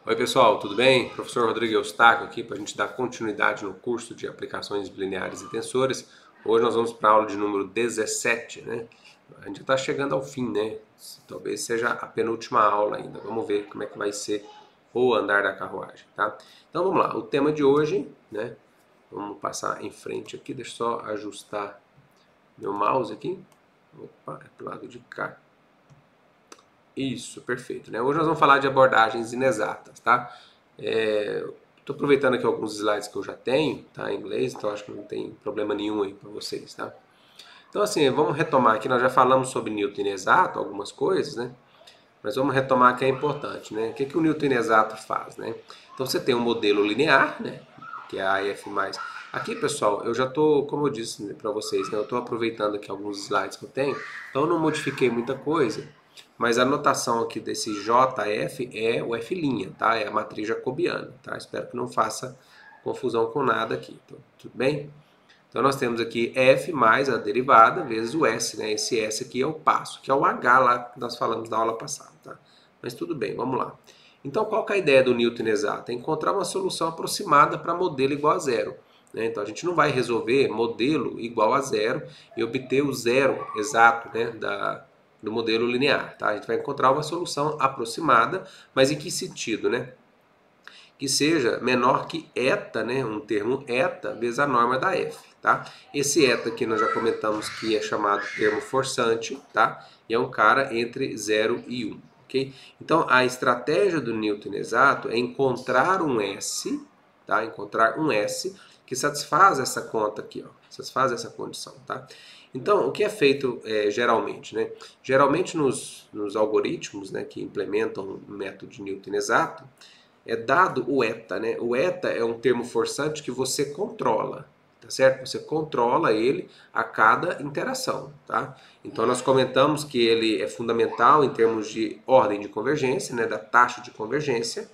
Oi pessoal, tudo bem? Professor Rodrigo Eustáquio aqui para a gente dar continuidade no curso de aplicações lineares e tensores. Hoje nós vamos para a aula de número 17, né? A gente está chegando ao fim, né? Talvez seja a penúltima aula ainda. Vamos ver como é que vai ser o andar da carruagem, tá? Então vamos lá, o tema de hoje, né? Vamos passar em frente aqui, deixa eu só ajustar meu mouse aqui. Opa, é pro lado de cá. Isso, perfeito, né? Hoje nós vamos falar de abordagens inexatas, tá? Estou aproveitando aqui alguns slides que eu já tenho, tá, em inglês, então acho que não tem problema nenhum aí para vocês, tá? Então assim, vamos retomar aqui, nós já falamos sobre Newton inexato, algumas coisas, né? Mas vamos retomar que é importante, né? O que que o Newton inexato faz, né? Então você tem um modelo linear, né? Que é a AF+. Aqui, pessoal, eu já estou, como eu disse para vocês, né? Eu estou aproveitando aqui alguns slides que eu tenho, então eu não modifiquei muita coisa, mas a notação aqui desse JF é o F', tá? É a matriz jacobiana, tá? Espero que não faça confusão com nada aqui, então, tudo bem? Então nós temos aqui F mais a derivada vezes o S, né? Esse S aqui é o passo, que é o H lá que nós falamos na aula passada, tá? Mas tudo bem, vamos lá. Então qual que é a ideia do Newton exato? É encontrar uma solução aproximada para modelo igual a zero, né? Então a gente não vai resolver modelo igual a zero e obter o zero exato, né, do modelo linear, tá? A gente vai encontrar uma solução aproximada, mas em que sentido, né? Que seja menor que eta, né, um termo eta, vezes a norma da f, tá? Esse eta aqui nós já comentamos que é chamado termo forçante, tá? E é um cara entre 0 e 1, ok? Então, a estratégia do Newton exato é encontrar um S, tá? Encontrar um S que satisfaz essa conta aqui, ó, satisfaz essa condição, tá? Então, o que é feito geralmente, né? Geralmente nos algoritmos, né, que implementam o método de Newton exato, é dado o eta, né? O eta é um termo forçante que você controla, tá certo? Você controla ele a cada interação, tá? Então nós comentamos que ele é fundamental em termos de ordem de convergência, né? Da taxa de convergência.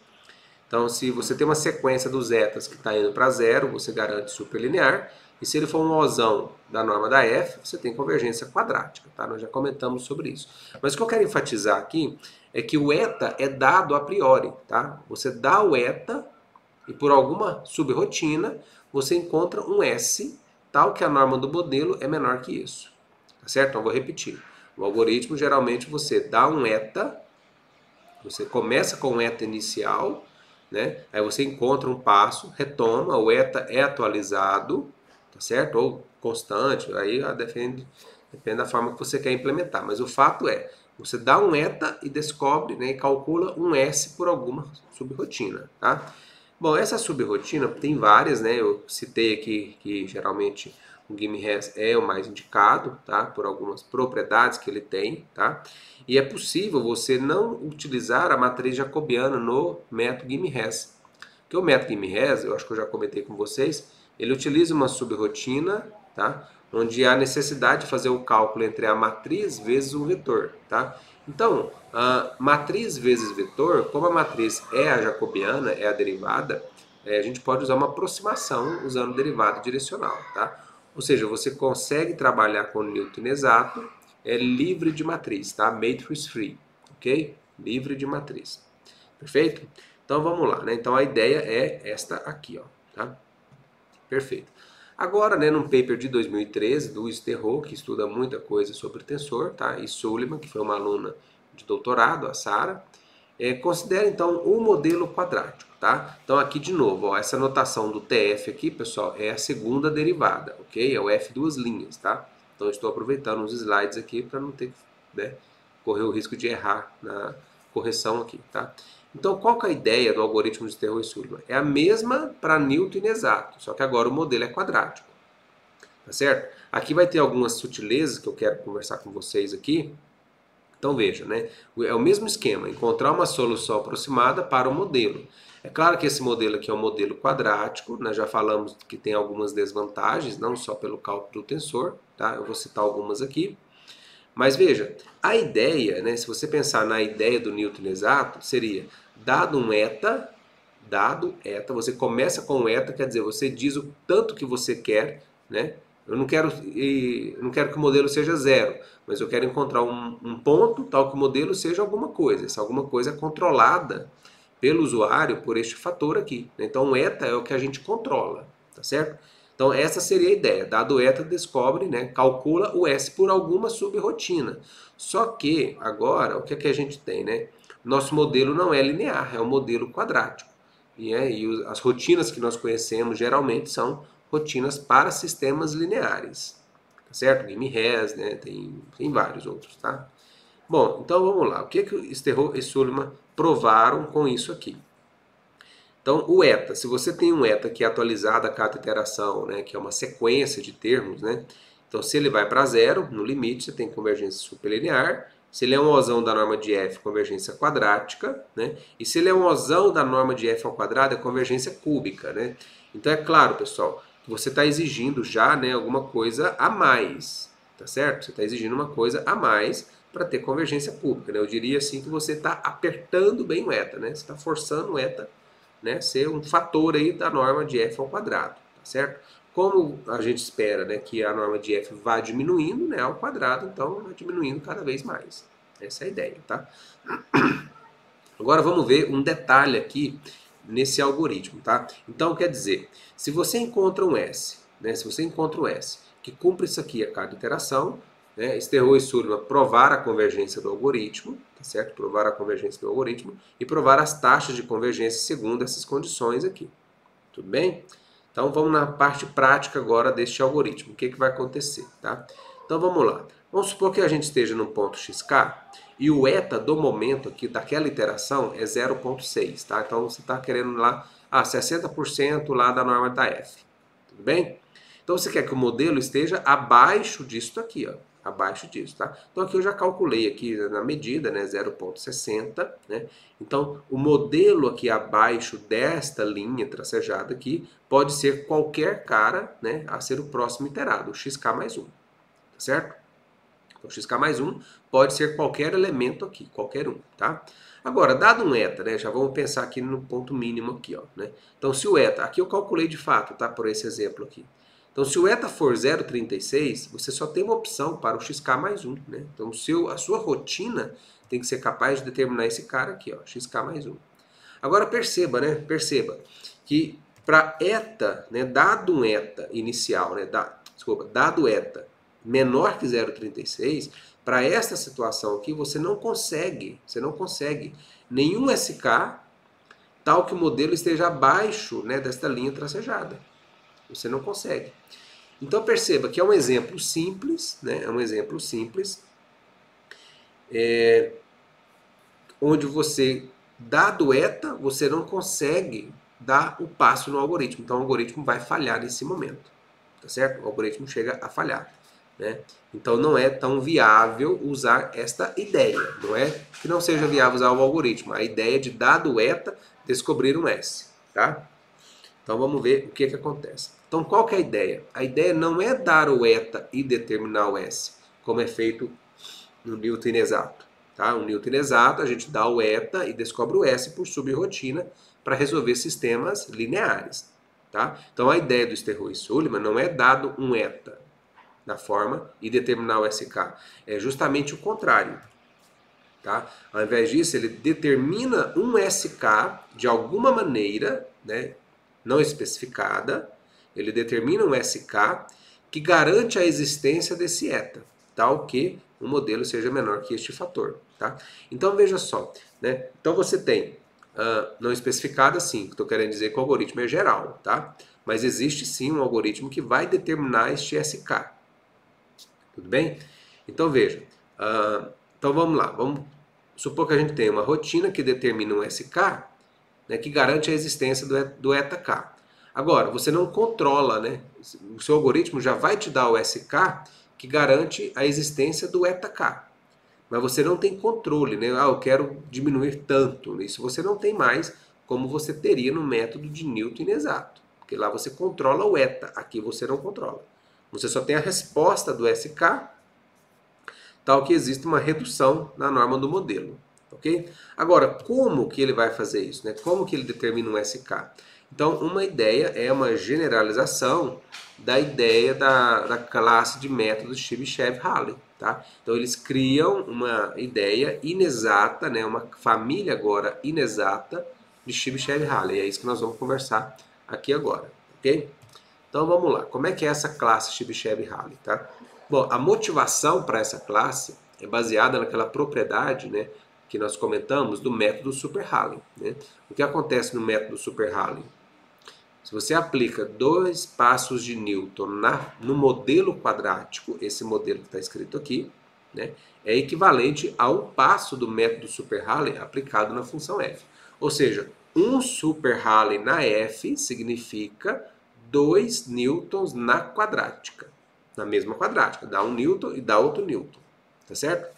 Então, se você tem uma sequência dos etas que está indo para zero, você garante superlinear. E se ele for um osão da norma da f, você tem convergência quadrática, tá? Nós já comentamos sobre isso. Mas o que eu quero enfatizar aqui é que o eta é dado a priori, tá? Você dá o eta e por alguma subrotina você encontra um S tal que a norma do modelo é menor que isso, tá certo? Então, eu vou repetir. O algoritmo, geralmente, você dá um eta, você começa com um eta inicial, né? Aí você encontra um passo, retoma, o eta é atualizado, tá certo? Ou constante, aí depende da forma que você quer implementar. Mas o fato é, você dá um eta e descobre, né, e calcula um S por alguma subrotina, tá? Bom, essa subrotina tem várias, né? Eu citei aqui que geralmente o Gimme-Hess é o mais indicado, tá? Por algumas propriedades que ele tem, tá? E é possível você não utilizar a matriz jacobiana no método Gimme-Hess. Porque o método Gimme-Hess, eu acho que eu já comentei com vocês, ele utiliza uma subrotina, tá? Onde há necessidade de fazer o cálculo entre a matriz vezes o vetor, tá? Então, a matriz vezes vetor, como a matriz é a jacobiana, é a derivada, a gente pode usar uma aproximação usando derivada direcional, tá? Ou seja, você consegue trabalhar com Newton exato, livre de matriz, tá? Matrix free, ok? Livre de matriz. Perfeito? Então vamos lá, né? Então a ideia é esta aqui, ó, tá? Perfeito. Agora, né, num paper de 2013 do Sterro, que estuda muita coisa sobre tensor, tá? E Sullivan, que foi uma aluna de doutorado, a Sara, considera então o modelo quadrático, tá? Então aqui de novo, ó, essa notação do TF aqui, pessoal, é a segunda derivada, ok? É o F duas linhas, tá? Então eu estou aproveitando os slides aqui para não ter que, né, correr o risco de errar na correção aqui, tá? Então, qual que é a ideia do algoritmo de Sterro e Sullivan? É a mesma para Newton inexato, só que agora o modelo é quadrático, tá certo? Aqui vai ter algumas sutilezas que eu quero conversar com vocês aqui. Então veja, né? É o mesmo esquema, encontrar uma solução aproximada para o modelo. É claro que esse modelo aqui é um modelo quadrático, nós já falamos que tem algumas desvantagens, não só pelo cálculo do tensor, tá? Eu vou citar algumas aqui. Mas veja, a ideia, né, se você pensar na ideia do Newton exato, seria dado um eta, você começa com um eta, quer dizer, você diz o tanto que você quer, né? Eu não quero que o modelo seja zero, mas eu quero encontrar um ponto tal que o modelo seja alguma coisa. Essa alguma coisa é controlada pelo usuário por este fator aqui. Então o eta é o que a gente controla, tá certo? Então essa seria a ideia. Dado o eta, descobre, né, calcula o S por alguma subrotina. Só que agora, o que é que a gente tem, né? Nosso modelo não é linear, é um modelo quadrático. E as rotinas que nós conhecemos geralmente são rotinas para sistemas lineares. Tá certo? Game-Res, né? Tem vários outros, tá? Bom, então vamos lá. O que Sterro e Sullivan provaram com isso aqui? Então, o eta, se você tem um eta que é atualizado a cada iteração, né, que é uma sequência de termos, né, então se ele vai para zero, no limite você tem convergência superlinear. Se ele é um osão da norma de f, convergência quadrática, né, e se ele é um osão da norma de f ao quadrado, é convergência cúbica, né. Então é claro, pessoal, que você está exigindo já, né, alguma coisa a mais, tá certo? Você está exigindo uma coisa a mais para ter convergência cúbica, né. Eu diria assim que você está apertando bem o eta, né, você está forçando o eta, né, ser um fator aí da norma de f ao quadrado, tá certo? Como a gente espera, né, que a norma de f vá diminuindo, né, ao quadrado, então vai diminuindo cada vez mais. Essa é a ideia, tá? Agora vamos ver um detalhe aqui nesse algoritmo, tá? Então quer dizer, se você encontra um S, né, se você encontra um S que cumpre isso aqui a cada iteração, né, Sterro e Sullivan provaram a convergência do algoritmo, tá certo? Provaram a convergência do algoritmo e provaram as taxas de convergência segundo essas condições aqui. Tudo bem? Então vamos na parte prática agora deste algoritmo. O que vai acontecer, tá? Então vamos lá. Vamos supor que a gente esteja no ponto xk e o eta do momento aqui daquela iteração é 0,6, tá? Então você está querendo lá 60% lá da norma da f. Tudo bem? Então você quer que o modelo esteja abaixo disso aqui, ó. Abaixo disso, tá? Então aqui eu já calculei aqui na medida, né, 0,60, né? Então o modelo aqui abaixo desta linha tracejada aqui pode ser qualquer cara, né, a ser o próximo iterado, o xk mais 1, tá certo? Então xk mais 1 pode ser qualquer elemento aqui, qualquer um, tá? Agora, dado um eta, né, já vamos pensar aqui no ponto mínimo aqui, ó, né? Então se o eta, aqui eu calculei de fato, tá, por esse exemplo aqui. Então, se o eta for 0,36, você só tem uma opção para o xk mais 1. Né? Então, a sua rotina tem que ser capaz de determinar esse cara aqui, ó, xk mais 1. Agora, perceba, né? Perceba que para eta, né, dado um eta inicial, né, dado eta menor que 0,36, para essa situação aqui, você não consegue nenhum SK tal que o modelo esteja abaixo, né, desta linha tracejada. Você não consegue. Então perceba que é um exemplo simples, né? É um exemplo simples, onde você, dado eta, você não consegue dar o passo no algoritmo. Então o algoritmo vai falhar nesse momento, tá certo? O algoritmo chega a falhar, né? Então não é tão viável usar esta ideia. Não é que não seja viável usar o algoritmo. A ideia de, dado eta, descobrir um S, tá? Então vamos ver o que acontece. Então qual que é a ideia? A ideia não é dar o eta e determinar o S, como é feito no Newton inexato. Tá? No Newton inexato a gente dá o eta e descobre o S por subrotina para resolver sistemas lineares. Tá? Então a ideia do Sterro e Sullivan não é dado um eta na forma e determinar o SK. É justamente o contrário. Tá? Ao invés disso, ele determina um SK de alguma maneira, né, não especificada, ele determina um SK que garante a existência desse eta, tal que o modelo seja menor que este fator. Tá? Então veja só, né? Então você tem não especificada sim, estou querendo dizer que o algoritmo é geral, tá? Mas existe sim um algoritmo que vai determinar este SK. Tudo bem? Então veja, então vamos lá, vamos supor que a gente tem uma rotina que determina um SK, né, que garante a existência do eta k. Agora, você não controla, né? O seu algoritmo já vai te dar o SK que garante a existência do eta k. Mas você não tem controle, né? Eu quero diminuir tanto. Isso você não tem mais como você teria no método de Newton inexato. Porque lá você controla o eta, aqui você não controla. Você só tem a resposta do SK, tal que existe uma redução na norma do modelo. Ok? Agora, como que ele vai fazer isso? Né? Como que ele determina um SK? Então, uma ideia é uma generalização da ideia da classe de métodos Chebyshev-Halley. Tá? Então, eles criam uma ideia inexata, né? Uma família agora inexata, de Chebyshev-Halley. É isso que nós vamos conversar aqui agora, ok? Então vamos lá, como é que é essa classe Chebyshev-Halley, tá? Bom, a motivação para essa classe é baseada naquela propriedade, né, que nós comentamos do método Super-Halley, né? O que acontece no método Super-Halley? Se você aplica 2 passos de Newton no modelo quadrático, esse modelo que está escrito aqui, né, é equivalente a um passo do método Super-Halley aplicado na função f. Ou seja, um Super-Halley na f significa 2 newtons na quadrática. Na mesma quadrática, dá 1 newton e dá outro newton. Tá certo?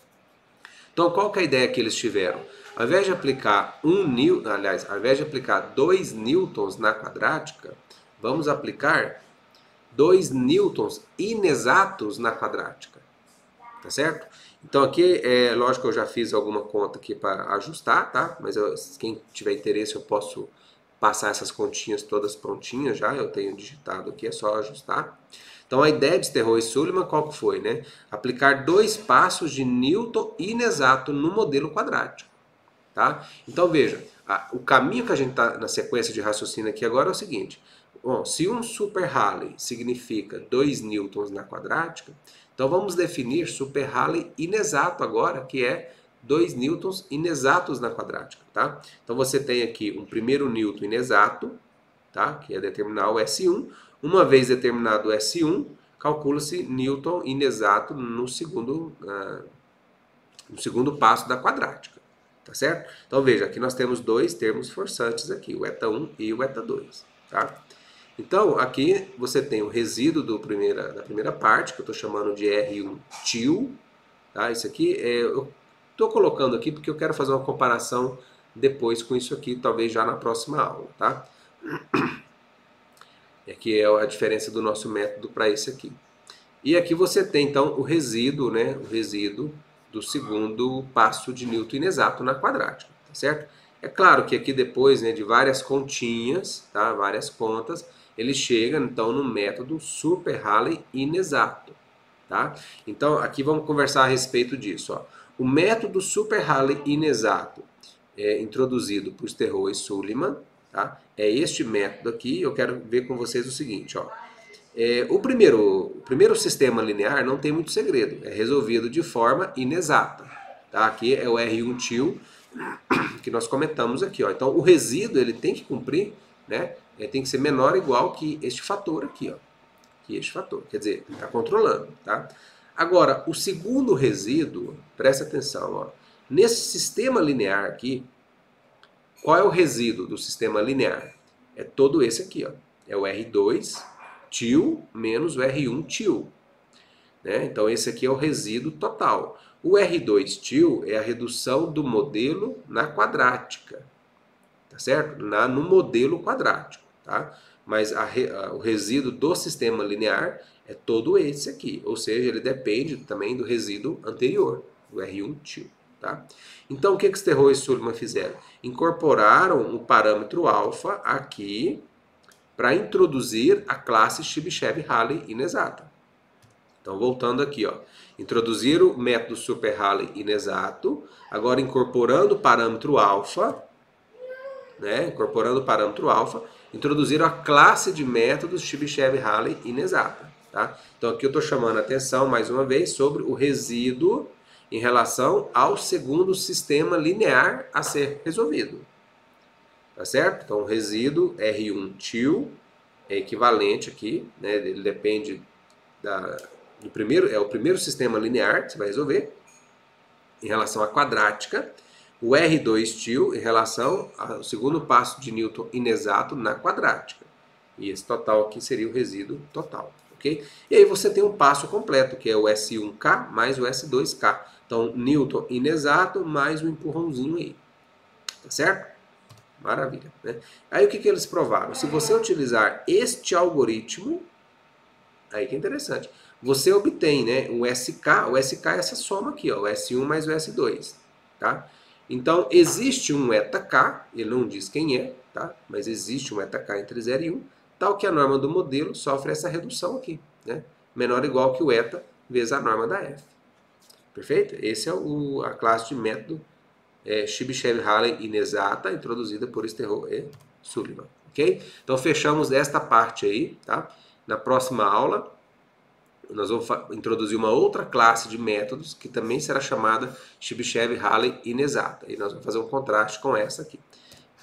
Então, qual que é a ideia que eles tiveram? Ao invés de aplicar 2 newtons na quadrática, vamos aplicar 2 newtons inexatos na quadrática. Tá certo? Então aqui, lógico que eu já fiz alguma conta aqui para ajustar, tá? Mas quem tiver interesse eu posso passar essas continhas todas prontinhas já, eu tenho digitado aqui, é só ajustar. Então a ideia de Sterro e Sullivan qual que foi, né? Aplicar 2 passos de Newton inexato no modelo quadrático, tá? Então veja, o caminho que a gente está na sequência de raciocínio aqui agora é o seguinte. Bom, se um Super-Halley significa 2 newtons na quadrática, então vamos definir Super-Halley inexato agora, que é 2 newtons inexatos na quadrática, tá? Então você tem aqui um primeiro newton inexato, tá? Que é determinar o S1. Uma vez determinado o S1, calcula-se newton inexato no segundo passo da quadrática, tá certo? Então veja, aqui nós temos 2 termos forçantes aqui, o eta1 e o eta2, tá? Então, aqui você tem o resíduo da primeira parte, que eu estou chamando de R1 til. Tá? Isso aqui, eu estou colocando aqui porque eu quero fazer uma comparação depois com isso aqui, talvez já na próxima aula. Tá? Aqui é a diferença do nosso método para esse aqui. E aqui você tem, então, o resíduo, né? O resíduo do segundo passo de Newton inexato na quadrática. Tá certo? É claro que aqui depois, né, de várias continhas, tá? Várias contas, ele chega então no método Super-Halley inexato, tá? Então aqui vamos conversar a respeito disso, ó. O método Super-Halley inexato introduzido por Sterro e Sullivan, tá? É este método aqui. Eu quero ver com vocês o seguinte, ó. O primeiro sistema linear não tem muito segredo, é resolvido de forma inexata, tá? Aqui é o R1 til que nós comentamos aqui, ó. Então o resíduo ele tem que cumprir, né? Tem que ser menor ou igual que este fator aqui, ó. Que este fator, quer dizer, está controlando, tá? Agora, o segundo resíduo, presta atenção, ó. Nesse sistema linear aqui, qual é o resíduo do sistema linear? É todo esse aqui, ó. É o R2 til menos o R1 til, né? Então esse aqui é o resíduo total. O R2 til é a redução do modelo na quadrática, tá certo? No modelo quadrático, tá? Mas o resíduo do sistema linear é todo esse aqui, ou seja, ele depende também do resíduo anterior, do R1 til, tá? Então o que Sterro e Sullivan fizeram? Incorporaram o parâmetro alfa aqui para introduzir a classe Chebyshev-Halley inexata. Então voltando aqui, ó, introduzir o método Super-Halley inexato, agora incorporando o parâmetro alfa, né? Incorporando o parâmetro alfa, introduziram a classe de métodos Chebyshev-Halley inexata. Tá? Então aqui eu estou chamando a atenção mais uma vez sobre o resíduo em relação ao segundo sistema linear a ser resolvido. Tá certo? Então o resíduo R1 til é equivalente aqui, né? Ele depende do primeiro, é o primeiro sistema linear que você vai resolver em relação à quadrática. O R2 til em relação ao segundo passo de Newton inexato na quadrática. E esse total aqui seria o resíduo total, ok? E aí você tem um passo completo, que é o S1K mais o S2K. Então, Newton inexato mais o empurrãozinho aí. Tá certo? Maravilha, né? Aí o que eles provaram? Se você utilizar este algoritmo, aí que é interessante, você obtém, né, o SK é essa soma aqui, ó, o S1 mais o S2, tá? Então, existe um eta-K, ele não diz quem é, tá? Mas existe um eta-K entre 0 e 1, tal que a norma do modelo sofre essa redução aqui, né? Menor ou igual que o eta vezes a norma da F. Perfeito? Esse é a classe de método Chebyshev-Halley inexata, introduzida por Sterro e Sullivan. Ok? Então fechamos esta parte aí, tá? Na próxima aula nós vamos introduzir uma outra classe de métodos que também será chamada Chebyshev-Halley inexata. E nós vamos fazer um contraste com essa aqui.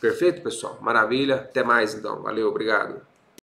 Perfeito, pessoal? Maravilha. Até mais, então. Valeu, obrigado.